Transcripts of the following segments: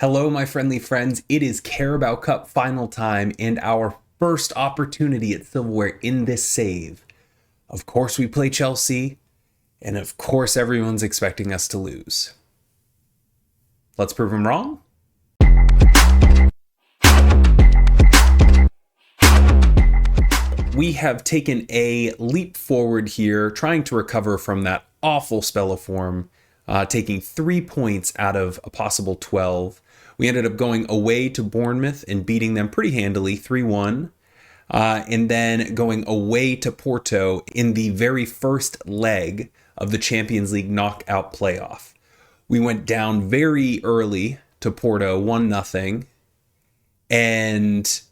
Hello, my friendly friends. It is Carabao Cup final time and our first opportunity at silverware in this save. Of course, we play Chelsea, and of course, everyone's expecting us to lose. Let's prove them wrong. We have taken a leap forward here, trying to recover from that awful spell of form, taking 3 points out of a possible 12. We ended up going away to Bournemouth and beating them pretty handily, 3-1. And then going away to Porto in the very first leg of the Champions League knockout playoff. We went down very early to Porto, 1-0. And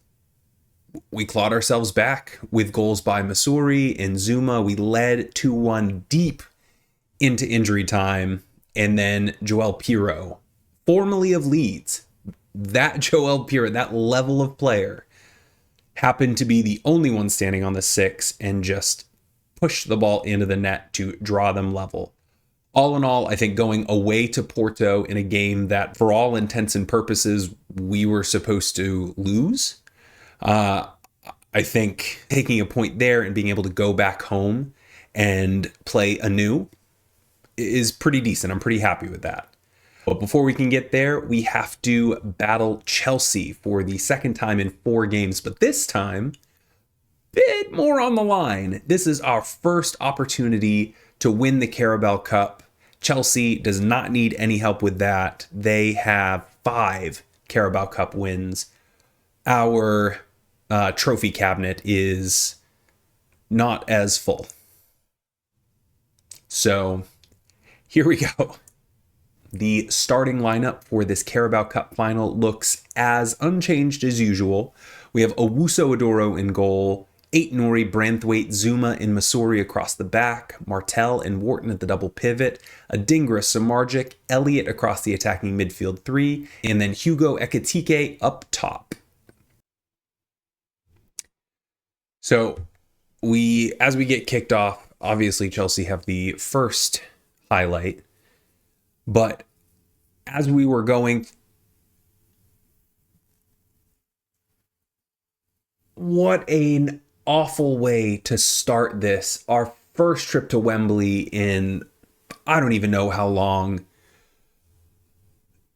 we clawed ourselves back with goals by Masuri and Zuma. We led 2-1 deep into injury time. And then Joel Pirro, formerly of Leeds, that Joel Pirro, that level of player, happened to be the only one standing on the 6 and just pushed the ball into the net to draw them level. All in all, I think going away to Porto in a game that, for all intents and purposes, we were supposed to lose. I think taking a point there and being able to go back home and play anew is pretty decent. I'm pretty happy with that. But before we can get there, we have to battle Chelsea for the second time in 4 games. But this time, a bit more on the line. This is our first opportunity to win the Carabao Cup. Chelsea does not need any help with that. They have 5 Carabao Cup wins. Our trophy cabinet is not as full. So here we go. The starting lineup for this Carabao Cup final looks as unchanged as usual. We have Owusu-Adoro in goal, Ait-Nouri, Branthwaite, Zuma, and Masuri across the back, Martel and Wharton at the double pivot, Adingra, Samardzic, Elliott across the attacking midfield 3, and then Hugo Ekitike up top. So as we get kicked off, obviously Chelsea have the first highlight. But as we were going, what an awful way to start this. Our first trip to Wembley in I don't even know how long.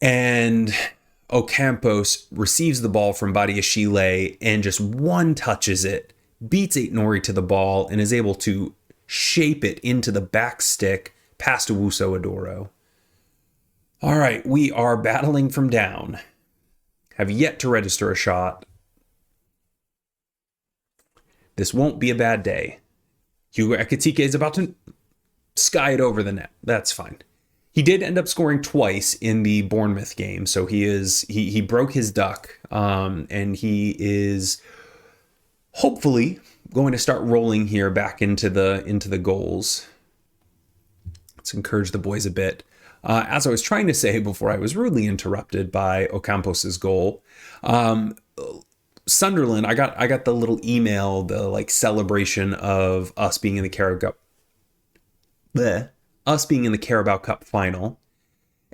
And Ocampos receives the ball from Badiashile and just one touches it, beats Ait-Nouri to the ball, and is able to shape it into the back stick past Owusu-Adoro. All right, we are battling from down. Have yet to register a shot. This won't be a bad day. Hugo Ekitike is about to sky it over the net. That's fine. He did end up scoring twice in the Bournemouth game, so he broke his duck, and he is hopefully going to start rolling here back into the goals. Let's encourage the boys a bit. As I was trying to say before I was rudely interrupted by Ocampos's goal, Sunderland, I got the little email, the celebration of us being in the Carabao Cup final,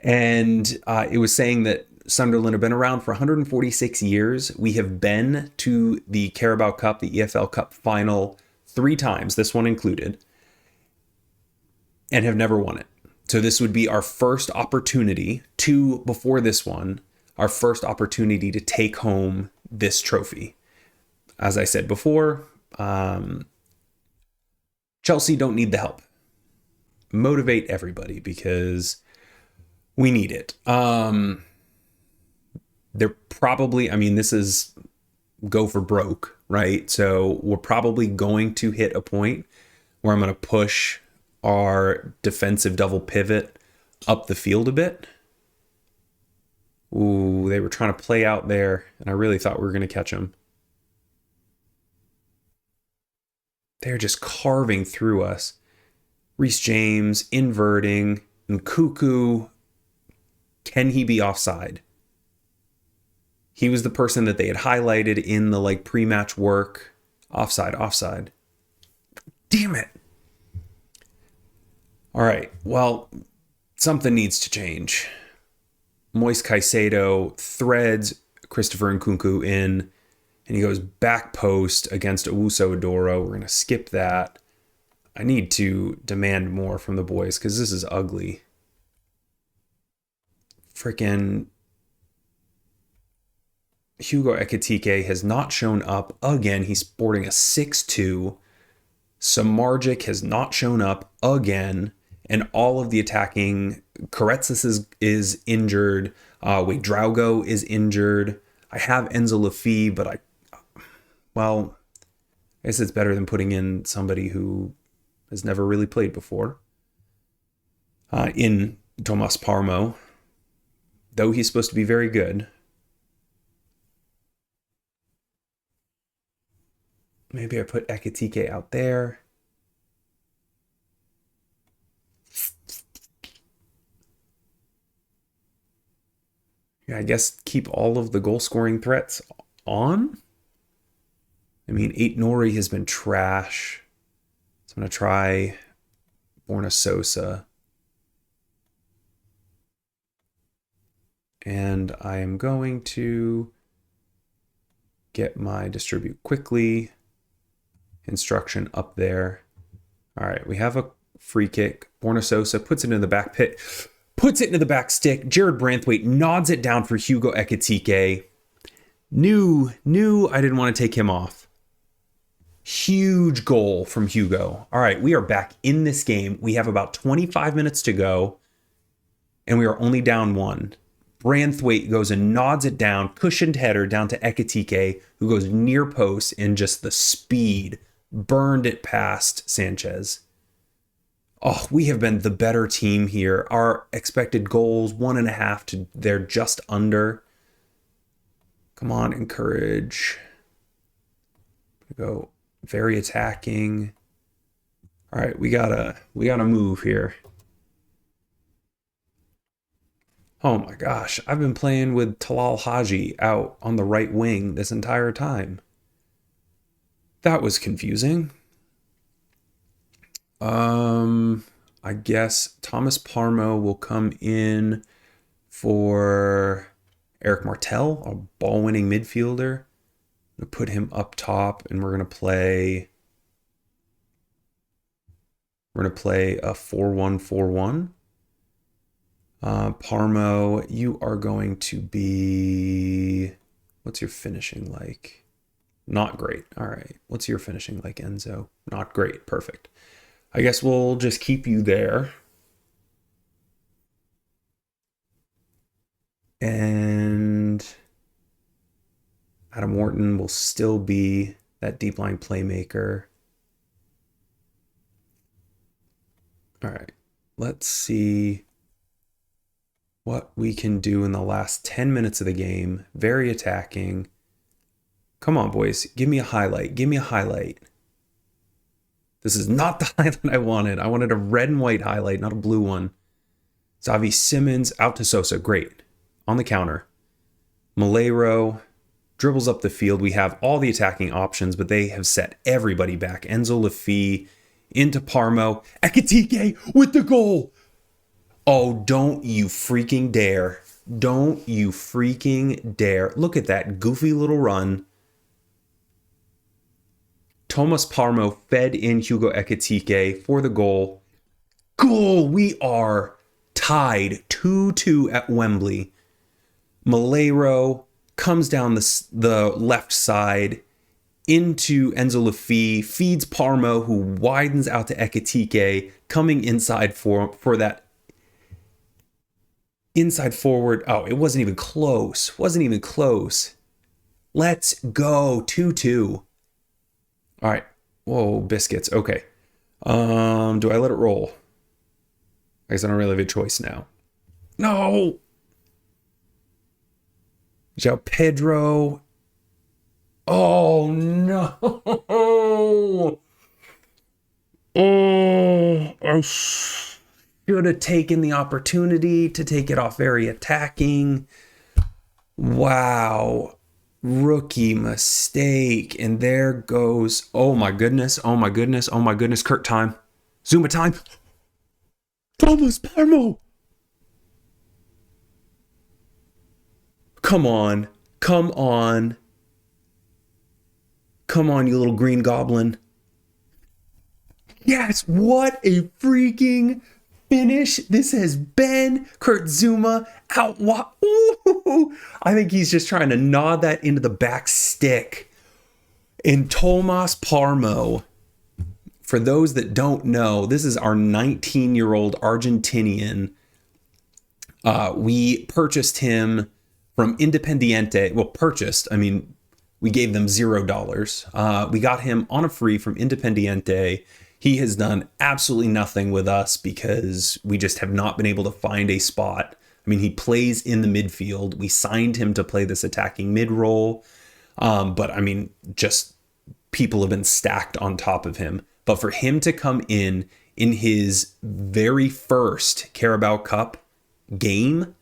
and it was saying that Sunderland have been around for 146 years. We have been to the Carabao Cup, the EFL Cup final 3 times, this one included, and have never won it. So this would be our first opportunity before this one, our first opportunity to take home this trophy. As I said before, Chelsea don't need the help. Motivate everybody because we need it. They're probably, this is go for broke, right? So we're probably going to hit a point where I'm going to push our defensive double pivot up the field a bit. Ooh, they were trying to play out there, and I really thought we were going to catch them. They're just carving through us. Reece James inverting, and Cuckoo. Can he be offside? He was the person that they had highlighted in the pre-match work. Offside. Damn it. All right, well, something needs to change. Moise Caicedo threads Christopher Nkunku in, and he goes back post against Owusu Adoro. We're going to skip that. I need to demand more from the boys because this is ugly. Freaking Hugo Ekitike has not shown up again. He's sporting a 6-2. Samardzic has not shown up again. And all of the attacking, Karetsis is injured. Drago is injured. I have Enzo Lafie, but I guess it's better than putting in somebody who has never really played before. In Tomas Parmo, though he's supposed to be very good. Maybe I put Ekitike out there. Yeah, I guess keep all of the goal-scoring threats on. I mean, Eight Nori has been trash. So I'm going to try Borna Sosa. And I am going to get my distribute quickly instruction up there. All right, we have a free kick. Borna Sosa puts it in the back pit. Puts it into the back stick. Jared Branthwaite nods it down for Hugo Ekitike. Knew I didn't want to take him off. Huge goal from Hugo. All right, we are back in this game. We have about 25 minutes to go, and we are only down 1. Branthwaite goes and nods it down, cushioned header down to Ekitike, who goes near post and just the speed burned it past Sanchez. Oh, we have been the better team here. Our expected goals, 1.5 to they're just under. Come on, encourage. Go very attacking. All right, we gotta move here. Oh my gosh, I've been playing with Talal Haji out on the right wing this entire time. That was confusing. I guess Thomas Parmo will come in for Eric Martel, a ball-winning midfielder. I'm going to put him up top, and we're going to play a 4-1-4-1. Parmo, you are going to be... What's your finishing like? Not great. All right. What's your finishing like, Enzo? Not great. Perfect. I guess we'll just keep you there. And Adam Wharton will still be that deep line playmaker. All right. Let's see what we can do in the last 10 minutes of the game. Very attacking. Come on, boys. Give me a highlight. Give me a highlight. This is not the highlight I wanted. I wanted a red and white highlight, not a blue one. Xavi Simmons out to Sosa. Great. On the counter. Malero dribbles up the field. We have all the attacking options, but they have set everybody back. Enzo Lafie into Parmo. Ekitike with the goal. Oh, don't you freaking dare. Don't you freaking dare. Look at that goofy little run. Thomas Parmo fed in Hugo Ekitike for the goal. Goal! We are tied 2-2 at Wembley. Malero comes down the left side into Enzo Lafie, feeds Parmo, who widens out to Ekitike, coming inside for that inside forward. Oh, it wasn't even close. Wasn't even close. Let's go. 2-2. All right. Whoa, biscuits. Okay. Do I let it roll? I guess I don't really have a choice now. No! João Pedro. Oh, no! Oh, I should have taken the opportunity to take it off very attacking. Wow. Rookie mistake. And there goes. Oh my goodness. Oh my goodness. Oh my goodness. Kirk time. Zuma time. Thomas Parmo. Come on. Come on. Come on, you little green goblin. Yes, what a freaking finish this has been. Kurt Zuma out. Ooh, I think he's just trying to nod that into the back stick. And Tomas Parmo, for those that don't know, this is our 19-year-old Argentinian. We purchased him from Independiente. Well, purchased. I mean, we gave them $0. We got him on a free from Independiente. He has done absolutely nothing with us because we just have not been able to find a spot. I mean, he plays in the midfield. We signed him to play this attacking mid role. But I mean, just people have been stacked on top of him. But for him to come in his very first Carabao Cup game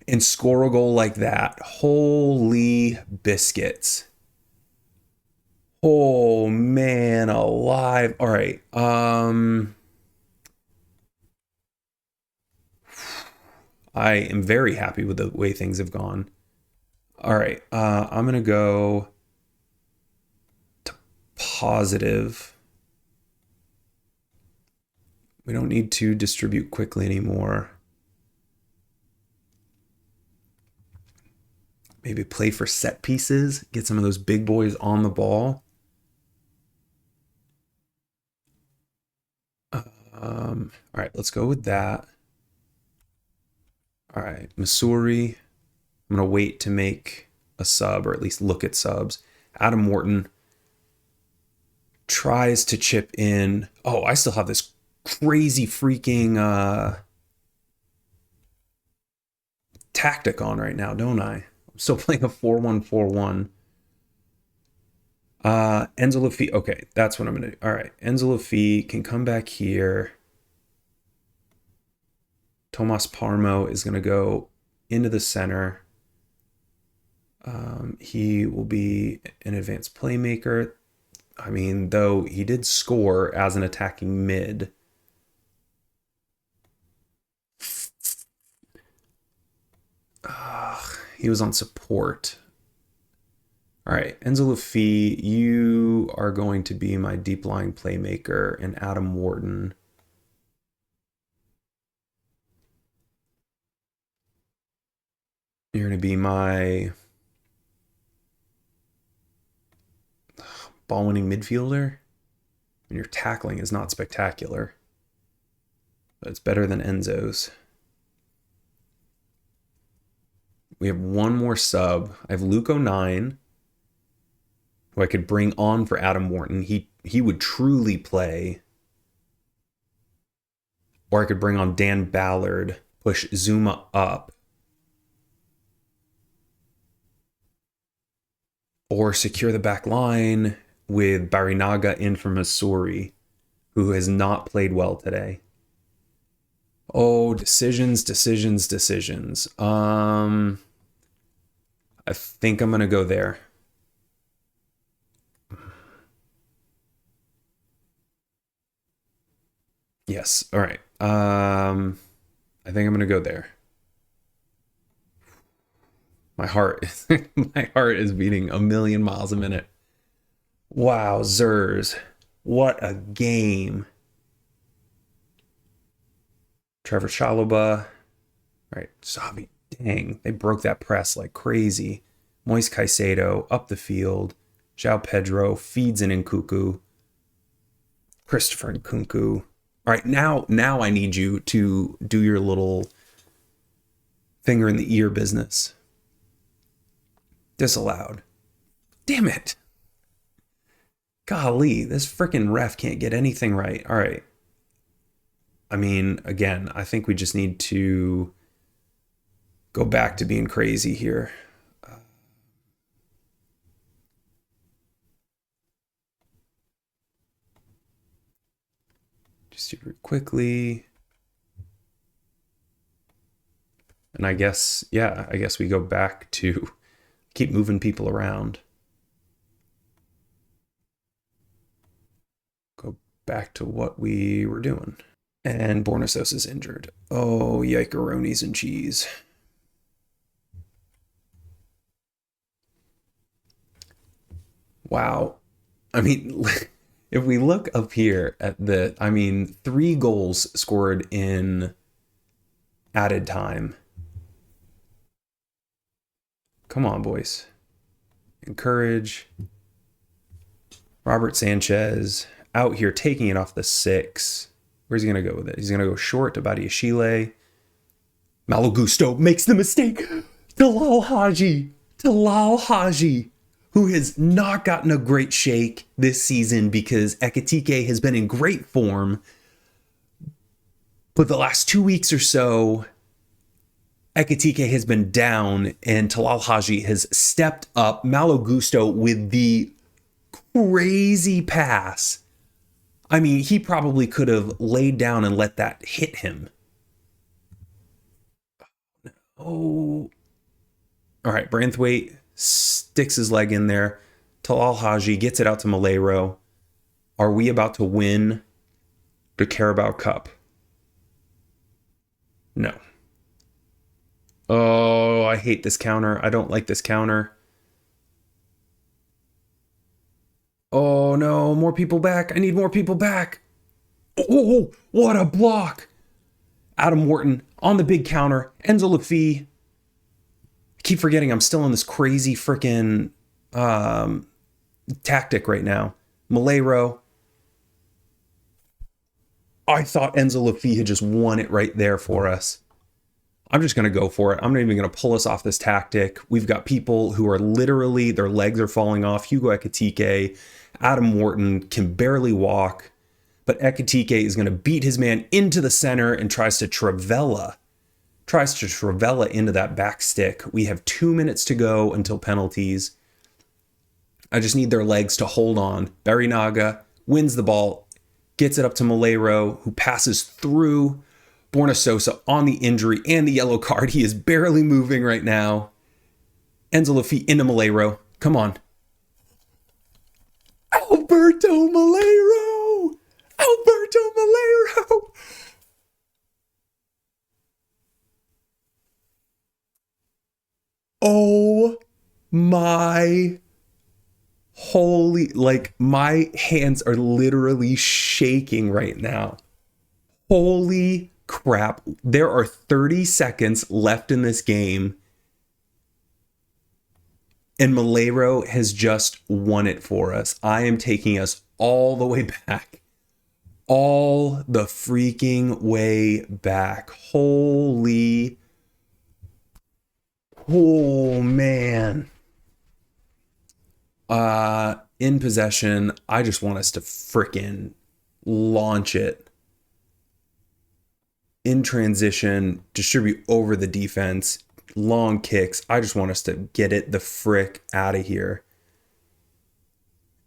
and score a goal like that, holy biscuits. Oh man, alive. All right. I am very happy with the way things have gone. All right. I'm going to go to positive. We don't need to distribute quickly anymore. Maybe play for set pieces, get some of those big boys on the ball. All right, let's go with that. All right, Missouri. I'm going to wait to make a sub, or at least look at subs. Adam Wharton tries to chip in. Oh, I still have this crazy freaking tactic on right now, don't I? I'm still playing a 4-1-4-1. Enzo Lafitte. Okay, that's what I'm going to do. All right, Enzo Lafitte can come back here. Tomas Parmo is going to go into the center. He will be an advanced playmaker. I mean, though he did score as an attacking mid. He was on support. All right, Enzo Lafitte, you are going to be my deep lying playmaker, and Adam Wharton. You're going to be my ball-winning midfielder. And your tackling is not spectacular, but it's better than Enzo's. We have one more sub. I have Luke 09, who I could bring on for Adam Wharton. He would truly play. Or I could bring on Dan Ballard, push Zuma up. Or secure the back line with Barinaga in from Missouri, who has not played well today. Oh, decisions. I think I'm going to go there. Yes. All right. I think I'm going to go there. My heart is beating a million miles a minute. Wow, Zers. What a game. Trevor Chalobah. All right, Savi. Dang, they broke that press like crazy. Moise Caicedo up the field. João Pedro feeds in Nkunku. Christopher Nkunku. All right, now I need you to do your little finger in the ear business. Disallowed. Damn it. Golly, this freaking ref can't get anything right. All right. I mean, again, I think we just need to go back to being crazy here. Just do it quickly. And I guess we go back to keep moving people around. Go back to what we were doing. And Bornesos is injured. Oh, yikeronies and cheese. Wow. I mean, if we look up here at I mean, 3 goals scored in added time. Come on, boys. Encourage. Robert Sanchez out here taking it off the 6. Where's he going to go with it? He's going to go short to Badiashile. Malo Gusto makes the mistake. Talal Haji, who has not gotten a great shake this season because Ekitike has been in great form. But the last 2 weeks or so, Ekitike has been down and Talal Haji has stepped up. Malo Gusto with the crazy pass. I mean, he probably could have laid down and let that hit him. Oh. All right, Branthwaite sticks his leg in there. Talal Haji gets it out to Malero. Are we about to win the Carabao Cup? No. Oh, I hate this counter. I don't like this counter. Oh no, more people back. I need more people back. Oh, what a block. Adam Wharton on the big counter. Enzo Lafie. Keep forgetting I'm still in this crazy freaking tactic right now. Malero. I thought Enzo Lafie had just won it right there for us. I'm just going to go for it. I'm not even going to pull us off this tactic. We've got people who are literally, their legs are falling off. Hugo Ekitike, Adam Wharton can barely walk, but Ekitike is going to beat his man into the center and tries to Travella into that back stick. We have 2 minutes to go until penalties. I just need their legs to hold on. Barinaga wins the ball, gets it up to Malero, who passes through Borna Sosa on the injury and the yellow card. He is barely moving right now. Enzo Lafie into Malero. Come on. Alberto Malero! Oh my holy, like my hands are literally shaking right now. Holy crap. There are 30 seconds left in this game. And Malero has just won it for us. I am taking us all the way back. All the freaking way back. Holy. Oh, man. In possession, I just want us to freaking launch it. In transition, distribute over the defense, long kicks. I just want us to get it the frick out of here.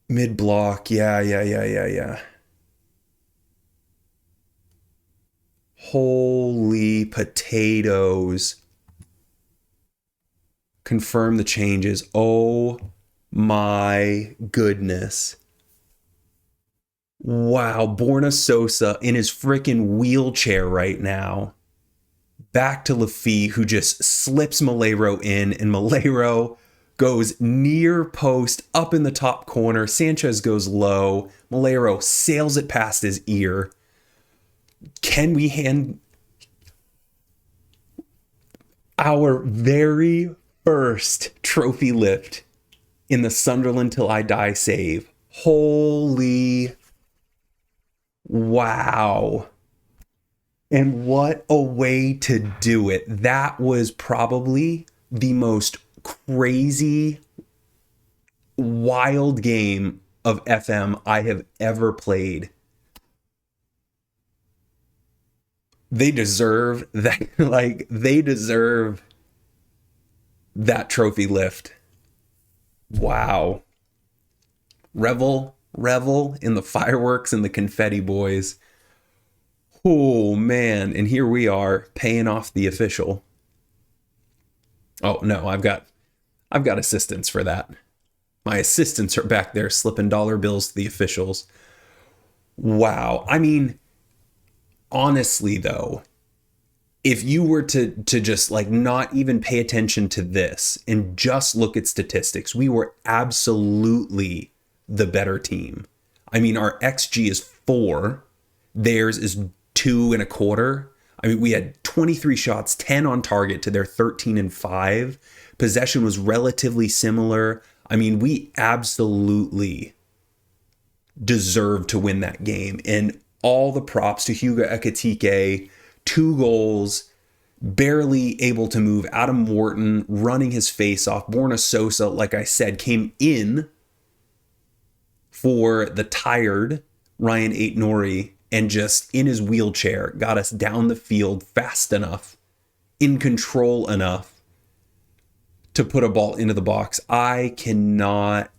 Mid block. Yeah. Holy potatoes. Confirm the changes. Oh my goodness. Wow, Borna Sosa in his freaking wheelchair right now. Back to Lafie, who just slips Malero in, and Malero goes near post, up in the top corner. Sanchez goes low. Malero sails it past his ear. Can we hand our very first trophy lift in the Sunderland Till I Die save? Holy wow. And what a way to do it. That was probably the most crazy, wild game of FM I have ever played. They deserve that. Like, they deserve that trophy lift. Wow. Revel in the fireworks and the confetti, boys. Oh man, and here we are paying off the official. Oh no, I've got assistants for that. My assistants are back there slipping dollar bills to the officials. Wow. I mean, honestly though, if you were to just like not even pay attention to this and just look at statistics, we were absolutely the better team. I mean, our XG is 4. Theirs is 2.25. I mean, we had 23 shots, 10 on target to their 13 and 5. Possession was relatively similar. I mean, we absolutely deserved to win that game. And all the props to Hugo Ekitike, 2 goals, barely able to move. Adam Wharton running his face off. Borna Sosa, like I said, came in for the tired Ryan Aït-Nouri and just in his wheelchair got us down the field fast enough, in control enough to put a ball into the box. I cannot.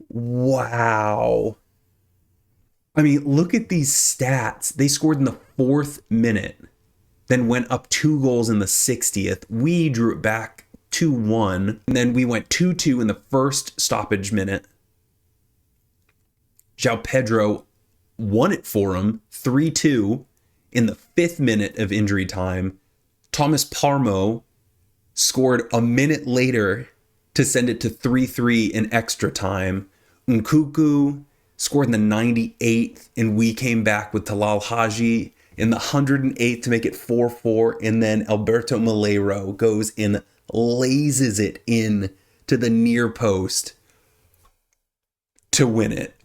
Wow. I mean, look at these stats. They scored in the 4th minute, then went up 2 goals in the 60th. We drew it back 2-1, and then we went 2-2 in the first stoppage minute. João Pedro won it for him, 3-2 in the 5th minute of injury time. Thomas Parmo scored a minute later to send it to 3-3 in extra time. Nkuku scored in the 98th, and we came back with Talal Haji in the 108th to make it 4-4, and then Alberto Malheiro goes and lazes it in to the near post to win it.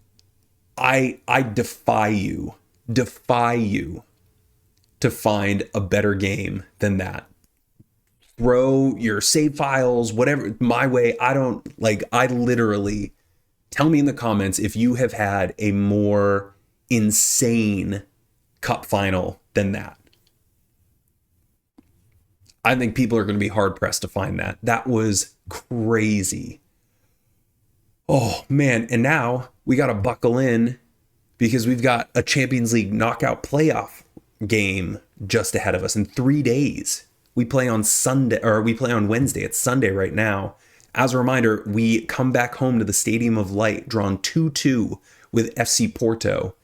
I defy you to find a better game than that. Throw your save files, whatever, my way. I literally, tell me in the comments if you have had a more insane cup final than that. I think people are going to be hard pressed to find that. That was crazy. Oh man, and now we got to buckle in because we've got a Champions League knockout playoff game just ahead of us in 3 days. We play on Sunday, or we play on Wednesday. It's Sunday right now. As a reminder, we come back home to the Stadium of Light, drawn 2-2 with A.F.C. Porto.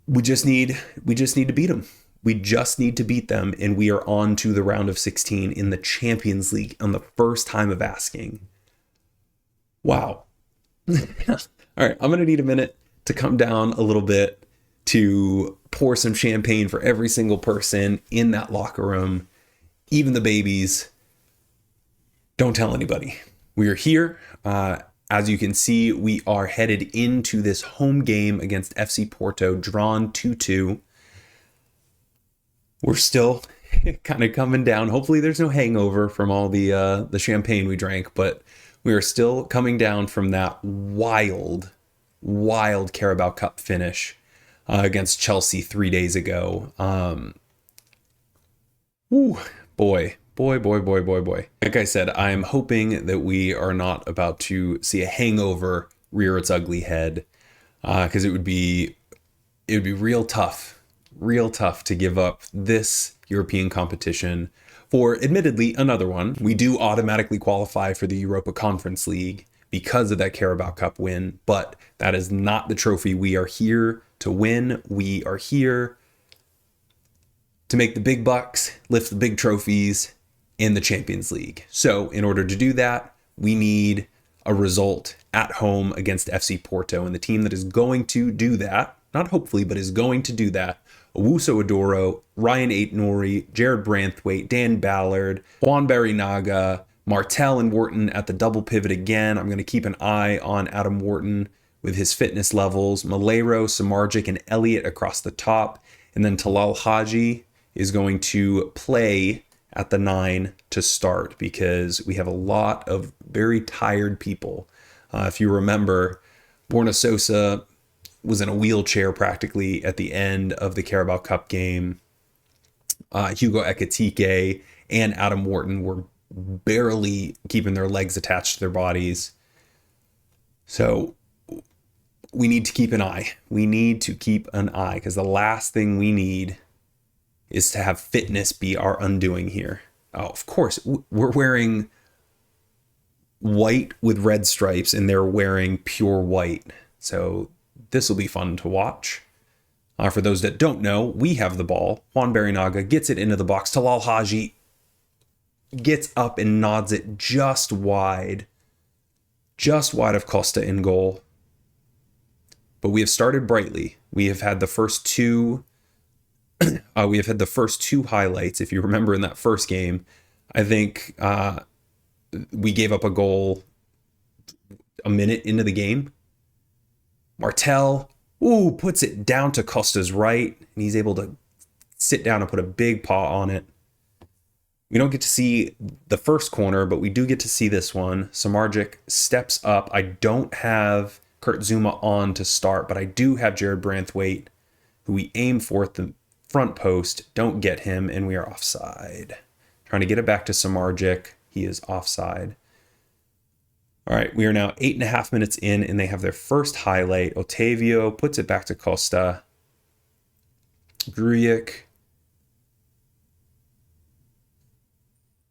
We just need to beat them. We just need to beat them, and we are on to the round of 16 in the Champions League on the first time of asking. Wow. All right, I'm going to need a minute to come down a little bit to pour some champagne for every single person in that locker room, even the babies. Don't tell anybody. We are here. As you can see, we are headed into this home game against FC Porto, drawn 2-2. We're still kind of coming down. Hopefully there's no hangover from all the champagne we drank, but we are still coming down from that wild Carabao Cup finish against Chelsea 3 days ago. Boy. Like I said, I'm hoping that we are not about to see a hangover rear its ugly head, because it would be real tough to give up this European competition for, admittedly, another one. We do automatically qualify for the Europa Conference League because of that Carabao Cup win, but that is not the trophy we are here to win. We are here to make the big bucks, lift the big trophies in the Champions League. So in order to do that, we need a result at home against FC Porto, and the team that is going to do that, not hopefully, but is going to do that, Owusu Adoro, Ryan Aït-Nouri, Jared Branthwaite, Dan Ballard, Juan Barinaga, Martel and Wharton at the double pivot again. I'm going to keep an eye on Adam Wharton with his fitness levels. Malheiro, Samardzic, and Elliott across the top. And then Talal Haji is going to play at the 9 to start because we have a lot of very tired people. If you remember, Borna Sosa was in a wheelchair practically at the end of the Carabao Cup game. Hugo Ekitike and Adam Wharton were barely keeping their legs attached to their bodies. So we need to keep an eye. We need to keep an eye because the last thing we need is to have fitness be our undoing here. Oh, of course, we're wearing white with red stripes and they're wearing pure white. So this will be fun to watch. For those that don't know, we have the ball. Juan Barinaga gets it into the box. Talal Haji gets up and nods it just wide just wide of Costa in goal. But we have started brightly. We have had the first two highlights. If you remember in that first game, I think we gave up a goal a minute into the game. Martel, puts it down to Costa's right, and he's able to sit down and put a big paw on it. We don't get to see the first corner, but we do get to see this one. Samardzic steps up. I don't have Kurt Zuma on to start, but I do have Jared Branthwaite, who we aim for at the front post. Don't get him, and we are offside. Trying to get it back to Samardzic. He is offside. All right, we are now 8.5 minutes in, and they have their first highlight. Otavio puts it back to Costa. Grujic.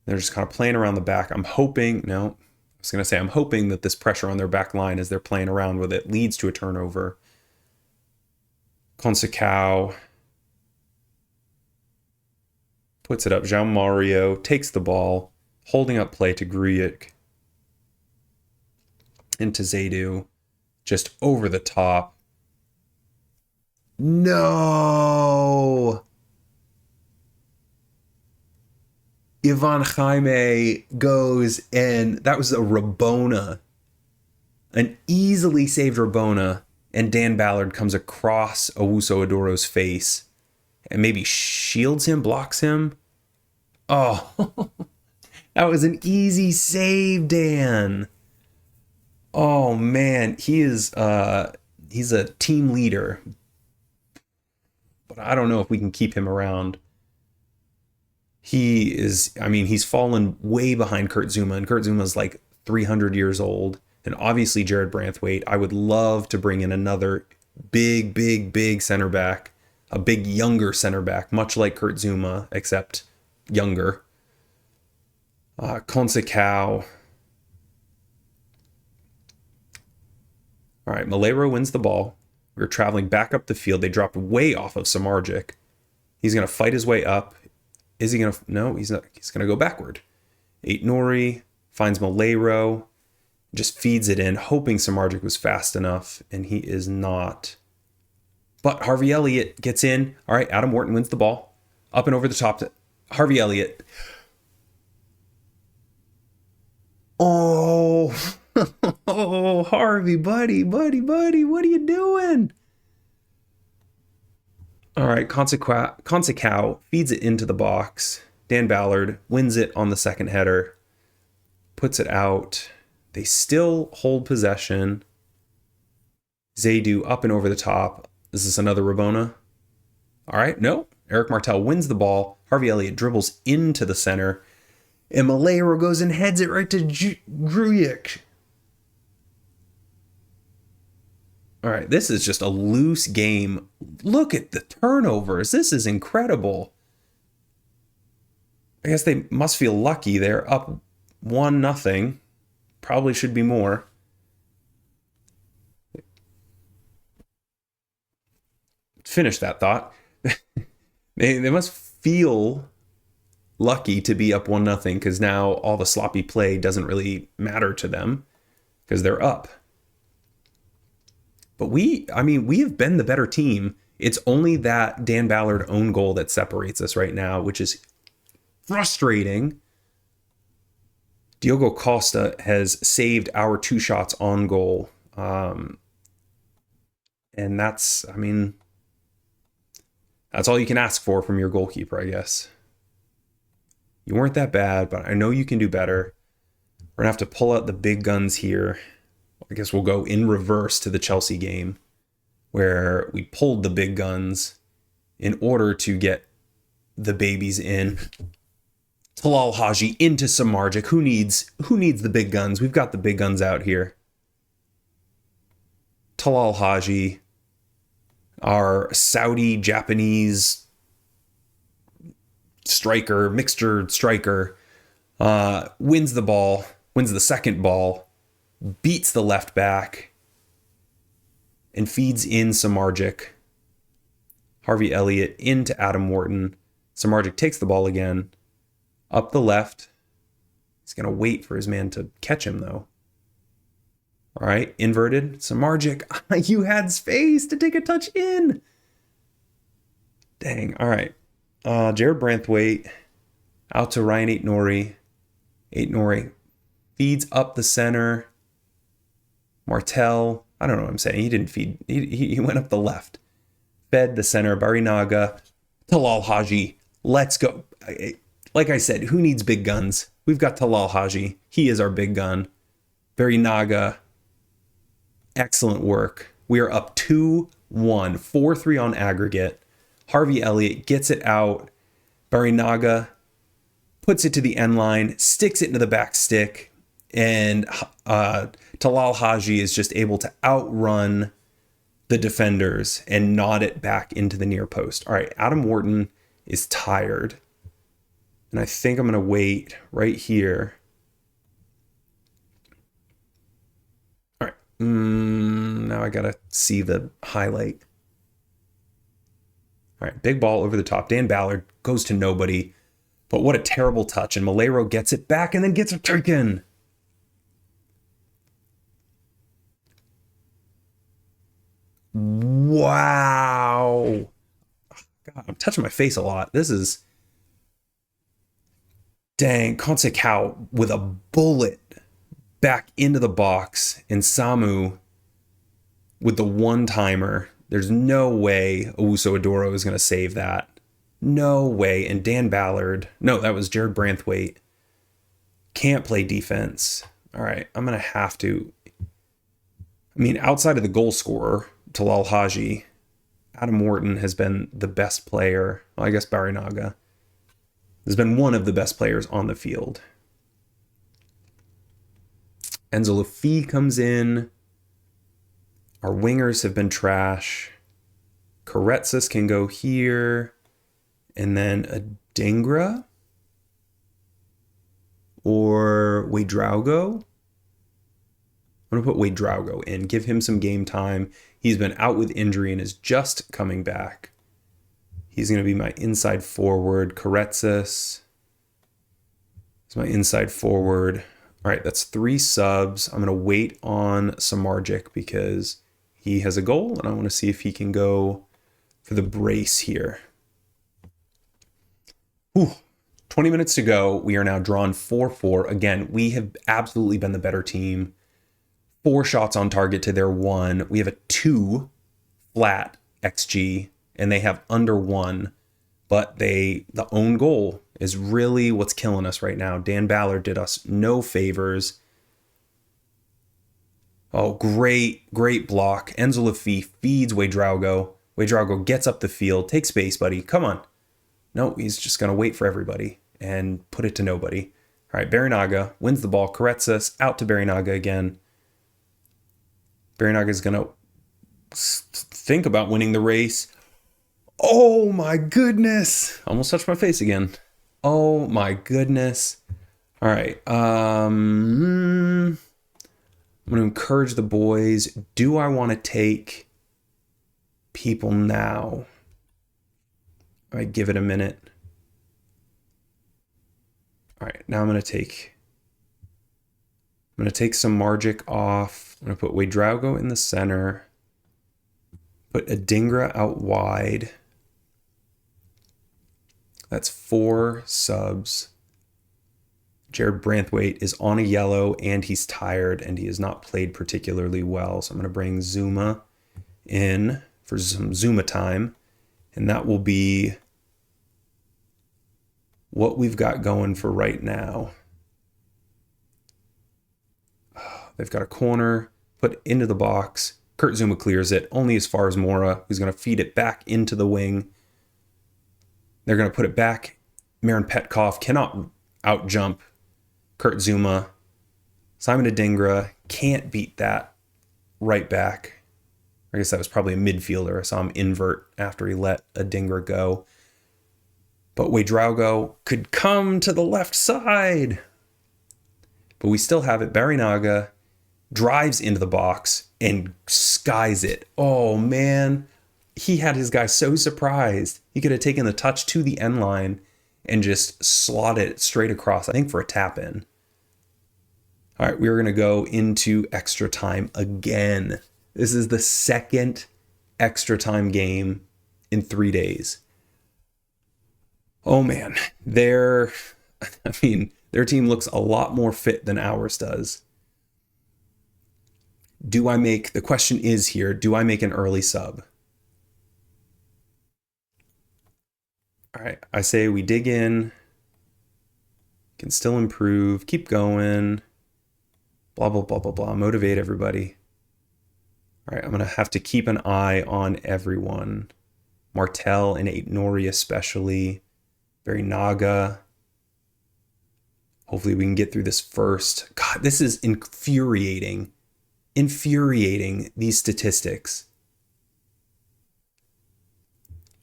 They're just kind of playing around the back. I'm hoping that this pressure on their back line as they're playing around with it leads to a turnover. Consecao puts it up. João Mario takes the ball, holding up play to Grujic. Into Zaidu, just over the top. No! Ivan Jaime goes, and that was a Rabona. An easily saved Rabona, and Dan Ballard comes across Owusu Adoro's face and maybe shields him, blocks him. Oh, that was an easy save, Dan. Oh man, he's a team leader, but I don't know if we can keep him around. He's fallen way behind Kurt Zuma, and Kurt Zuma's like 300 years old, and obviously Jared Branthwaite. I would love to bring in another big center back, a big younger center back, much like Kurt Zuma, except younger. Consecao. All right, Malero wins the ball. We're traveling back up the field. They dropped way off of Samardzic. He's going to fight his way up. Is he going to? No, he's not. He's going to go backward. Nori finds Malero, just feeds it in, hoping Samardzic was fast enough, and he is not. But Harvey Elliott gets in. All right, Adam Wharton wins the ball. Up and over the top to Harvey Elliott. Oh, oh, Harvey, buddy, what are you doing? All right, Consecao feeds it into the box. Dan Ballard wins it on the second header, puts it out. They still hold possession. Zaidu up and over the top. Is this another Rabona? All right, no. Eric Martel wins the ball. Harvey Elliott dribbles into the center. And Malero goes and heads it right to Grujic. All right, this is just a loose game. Look at the turnovers. This is incredible. I guess they must feel lucky. They're up 1-0. Probably should be more. Finish that thought. They must feel lucky to be up 1-0 because now all the sloppy play doesn't really matter to them because they're up. But we have been the better team. It's only that Dan Ballard own goal that separates us right now, which is frustrating. Diogo Costa has saved our 2 shots on goal. And that's all you can ask for from your goalkeeper, I guess. You weren't that bad, but I know you can do better. We're going to have to pull out the big guns here. I guess we'll go in reverse to the Chelsea game where we pulled the big guns in order to get the babies in. Talal Haji into Samardzic. Who needs the big guns? We've got the big guns out here. Talal Haji, our Saudi-Japanese striker, mixture striker, wins the ball, wins the second ball, beats the left back, and feeds in Samardzic. Harvey Elliott into Adam Wharton. Samardzic takes the ball again, up the left. He's going to wait for his man to catch him, though. All right, inverted. Samardzic, you had space to take a touch in. Dang, all right. Jared Branthwaite out to Ryan Aitnori. Aitnori feeds up the center. Martel, I don't know what I'm saying. He didn't feed. He went up the left. Fed the center. Barinaga. Talal Haji. Let's go. Like I said, who needs big guns? We've got Talal Haji. He is our big gun. Barinaga. Excellent work. We are up 2-1. 4-3 on aggregate. Harvey Elliott gets it out. Barinaga puts it to the end line, sticks it into the back stick, and Talal Haji is just able to outrun the defenders and nod it back into the near post. All right, Adam Wharton is tired. And I think I'm going to wait right here. All right. Now I got to see the highlight. All right, big ball over the top. Dan Ballard goes to nobody. But what a terrible touch. And Malero gets it back and then gets it taken. Wow. God, I'm touching my face a lot. This is... Dang, Consecao with a bullet back into the box. And Samu with the one-timer. There's no way Owusu Adoro is going to save that. No way. And Dan Ballard. No, that was Jared Branthwaite. Can't play defense. All right, I'm going to have to... I mean, outside of the goal scorer, Talal Haji, Adam Wharton has been the best player. Well, I guess Barinaga has been one of the best players on the field. Enzo Lafie comes in. Our wingers have been trash. Karetsis can go here. And then a Dingra or Wadraugo. I'm going to put Wadraugo in. Give him some game time. He's been out with injury and is just coming back. He's going to be my inside forward. Karetsis is my inside forward. All right, that's 3 subs. I'm going to wait on Samardzic because he has a goal, and I want to see if he can go for the brace here. Whew. 20 minutes to go. We are now drawn 4-4. Again, we have absolutely been the better team. 4 shots on target to their 1. We have a 2 flat XG, and they have under 1. But the own goal is really what's killing us right now. Dan Ballard did us no favors. Oh, great block. Enzo Lafie feeds Wadraugo. Wadraugo gets up the field. Take space, buddy. Come on. No, he's just going to wait for everybody and put it to nobody. All right, Barinaga wins the ball. Karetsis out to Barinaga again. Barinaga is going to think about winning the race. Oh, my goodness. Almost touched my face again. Oh, my goodness. All right. I'm going to encourage the boys. Do I want to take people now? All right, give it a minute. All right, now I'm going to take Samardzic off. I'm going to put Wadraugo in the center. Put Adingra out wide. That's 4 subs. Jared Branthwaite is on a yellow and he's tired and he has not played particularly well. So I'm going to bring Zuma in for some Zuma time. And that will be what we've got going for right now. They've got a corner, put into the box. Kurt Zuma clears it, only as far as Mora, who's going to feed it back into the wing. They're going to put it back. Marin Petkov cannot out-jump Kurt Zuma. Simon Adingra can't beat that right back. I guess that was probably a midfielder. I saw him invert after he let Adingra go. But Wadraugo could come to the left side. But we still have it. Barinaga drives into the box and skies it. Oh, man. He had his guy so surprised. He could have taken the touch to the end line and just slotted it straight across, I think for a tap in. All right, we're going to go into extra time again. This is the second extra time game in 3 days. Oh man, their team looks a lot more fit than ours does. The question is here, do I make an early sub? All right, I say we dig in, can still improve, keep going, blah, blah, blah, blah, blah, motivate everybody. All right, I'm going to have to keep an eye on everyone. Martel and Nori especially, very Naga. Hopefully we can get through this first. God, this is infuriating. Infuriating, these statistics.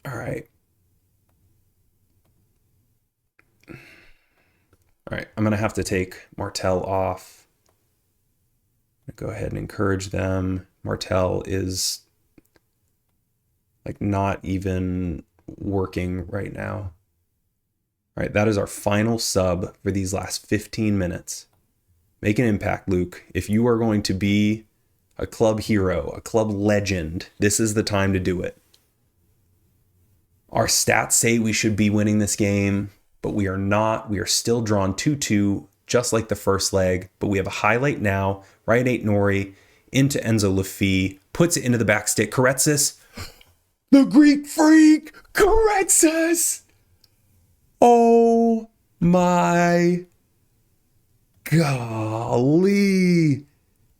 All right. All right, I'm going to have to take Martel off. Go ahead and encourage them. Martel is like not even working right now. All right, that is our final sub for these last 15 minutes. Make an impact, Luke. If you are going to be a club hero, a club legend, this is the time to do it. Our stats say we should be winning this game, but we are not. We are still drawn 2-2, just like the first leg, but we have a highlight now. Right 8 Nori into Enzo Lafi, puts it into the back stick. Karetsis, the Greek freak, Karetsis. Oh my golly.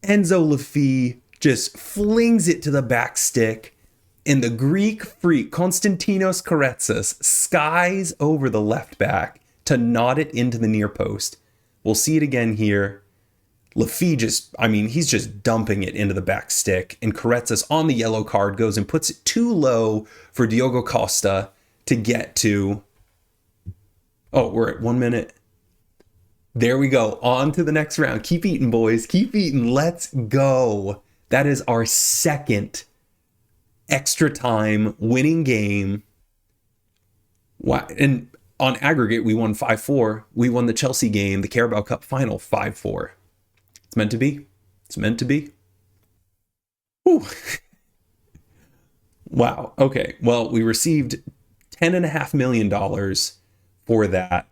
Enzo Lafi just flings it to the back stick, and the Greek freak, Konstantinos Karetsis, skies over the left back to nod it into the near post. We'll see it again here. Lafi he's just dumping it into the back stick, and Karetsis on the yellow card goes and puts it too low for Diogo Costa to get to. Oh, we're at 1 minute. There we go. On to the next round. Keep eating, boys. Keep eating. Let's go. That is our second extra time winning game. Wow. And on aggregate, we won 5-4. We won the Chelsea game, the Carabao Cup final, 5-4. It's meant to be. It's meant to be. Whew. Wow. Okay. Well, we received $10.5 million for that.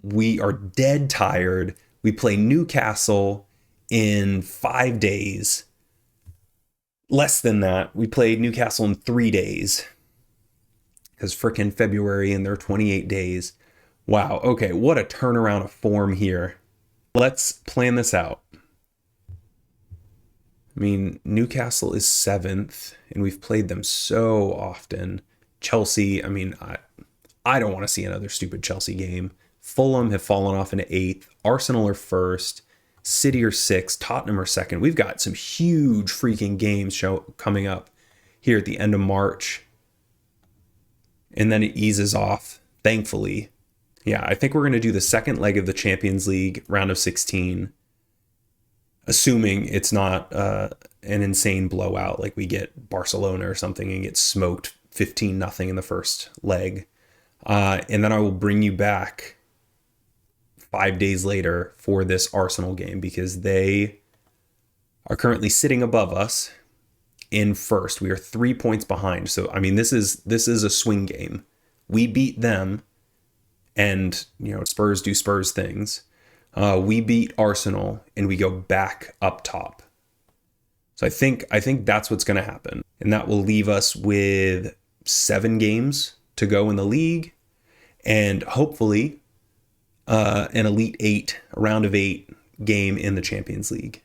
We are dead tired. We play Newcastle in 5 days. Less than that. We played Newcastle in 3 days. Because frickin' February and their 28 days. Wow. Okay. What a turnaround of form here. Let's plan this out. I mean, Newcastle is 7th, and we've played them so often. Chelsea, I don't want to see another stupid Chelsea game. Fulham have fallen off into 8th. Arsenal are 1st. City are 6th. Tottenham are 2nd. We've got some huge freaking games coming up here at the end of March. And then it eases off, thankfully. Yeah, I think we're going to do the second leg of the Champions League round of 16, assuming it's not an insane blowout like we get Barcelona or something and get smoked 15-0 in the first leg. And then I will bring you back 5 days later for this Arsenal game because they are currently sitting above us in first. We are 3 points behind. So, this is a swing game. We beat them. And, Spurs do Spurs things. We beat Arsenal and we go back up top. So I think that's what's going to happen. And that will leave us with 7 games to go in the league. And hopefully an Elite 8, a round of 8 game in the Champions League.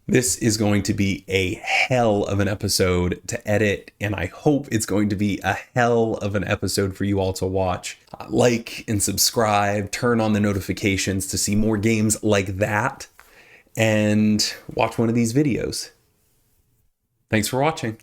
This is going to be a hell of an episode to edit, and I hope it's going to be a hell of an episode for you all to watch. Like and subscribe, turn on the notifications to see more games like that, and watch one of these videos. Thanks for watching.